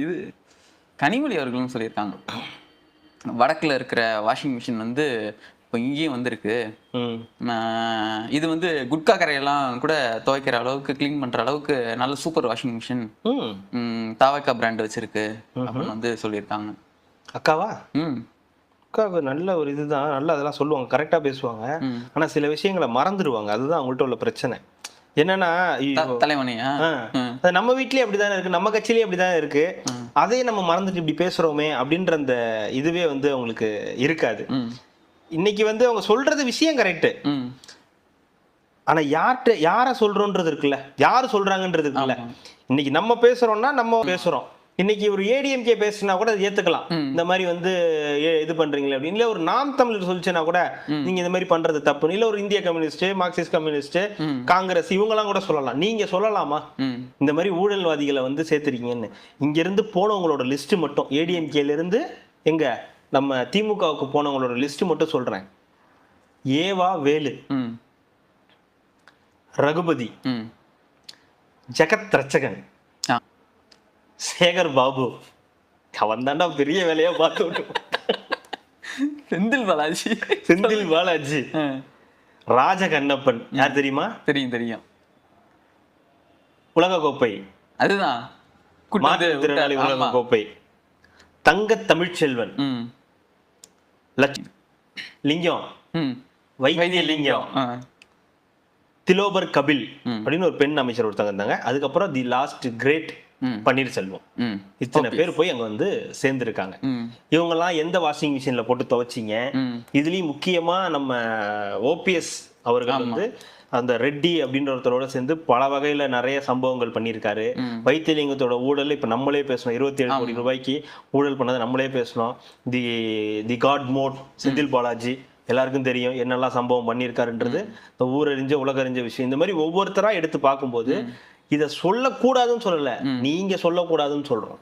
இது கனிமொழி அவர்களும் சொல்லியிருக்காங்க, வடக்குல இருக்கிற வாஷிங் மிஷின் வந்து இப்போ இங்கேயும் வந்திருக்கு. இது வந்து குட்கா கரையெல்லாம் கூட துவைக்கிற அளவுக்கு, கிளீன் பண்ற அளவுக்கு நல்ல சூப்பர் வாஷிங் மிஷின் தாவக்கா பிராண்ட் வச்சிருக்கு அப்படின்னு வந்து சொல்லியிருக்காங்க. அக்காவா? அக்காவுக்கு நல்ல ஒரு இதுதான், நல்லா அதெல்லாம் சொல்லுவாங்க, கரெக்டா பேசுவாங்க. ஆனா சில விஷயங்களை மறந்துடுவாங்க. அதுதான் அவங்கள்ட்ட உள்ள பிரச்சனை. என்னன்னா தலைவனையா நம்ம வீட்லயே அப்படிதானே இருக்கு, நம்ம கட்சியிலேயே அப்படிதான் இருக்கு. அதையே நம்ம மறந்துட்டு இப்படி பேசுறோமே அப்படின்ற அந்த இதுவே வந்து அவங்களுக்கு இருக்காது. இன்னைக்கு வந்து அவங்க சொல்றது விஷயம் கரெக்ட். ஆனா யார சொல்றோன்றது இருக்குல்ல, யாரு சொல்றாங்கன்றது இருக்குல்ல. இன்னைக்கு நம்ம பேசுறோம்னா நம்ம பேசுறோம். இன்னைக்கு ஒரு ஏடிஎம்கே பேசினா கூட அதை ஏத்துக்கலாம், இந்த மாதிரி வந்து இது பண்றீங்களே அப்படின்னு. இல்ல ஒரு நாம் தமிழர் சொல்லிச்சுன்னா கூட நீங்க இந்த மாதிரி பண்றது தப்பு. இல்ல ஒரு இந்திய கம்யூனிஸ்ட், மார்க்சிஸ்ட் கம்யூனிஸ்ட், காங்கிரஸ் இவங்கெல்லாம் கூட சொல்லலாம். நீங்க சொல்லலாமா இந்த மாதிரி ஊழல்வாதிகளை வந்து சேர்த்துறீங்கன்னு? இங்க இருந்து போனவங்களோட லிஸ்ட் மட்டும், ஏடிஎம்கேல இருந்து எங்க நம்ம திமுகவுக்கு போனவங்களோட லிஸ்ட் மட்டும் சொல்றேன். ஏவா வேலு, ரகுபதி, ஜெகத் ரட்சகன், சேகர் பாபு, அவன் தாண்டா பெரிய வேலையா பார்த்து விட்டு, செந்தில் பாலாஜி, செந்தில் பாலாஜி, ராஜகண்ணப்பன், யார் தெரியுமா? தெரியும் தெரியும். உலக கோப்பை, அதுதான் மாற்றுத்திறனாளி உலக கோப்பை, தங்க தமிழ்ச்செல்வன், லிங்கம், வைத்திய லிங்கம், திலோபர் கபில் அப்படின்னு ஒரு பெண் அமைச்சர் ஒருத்தங்க இருந்தாங்க. அதுக்கப்புறம் தி லாஸ்ட் கிரேட் பன்னீர்செல்வம். இத்தனை பேர் போய் அங்க வந்து சேர்ந்திருக்காங்க. இவங்க எல்லாம் எந்த வாஷிங் மிஷின்ல போட்டு துவைச்சிங்க? இதுலயும் முக்கியமா நம்ம ஓபிஎஸ் அவர்கள் வந்து அந்த ரெட்டி அப்படின்ற ஒருத்தரோட சேர்ந்து பல வகையில நிறைய சம்பவங்கள் பண்ணியிருக்காரு. வைத்தியலிங்கத்தோட ஊழல் இப்ப நம்மளே பேசணும். 27 கோடி ரூபாய்க்கு ஊழல் பண்ணதை நம்மளே பேசணும். தி காட் மோட் செந்தில் பாலாஜி, எல்லாருக்கும் தெரியும் என்னெல்லாம் சம்பவம் பண்ணியிருக்காருன்றது. ஊரறிஞ்ச உலகறிஞ்ச விஷயம். இந்த மாதிரி ஒவ்வொருத்தரா எடுத்து பார்க்கும்போது இதை சொல்லக்கூடாதுன்னு சொல்லல, நீங்க சொல்லக்கூடாதுன்னு சொல்றோம்.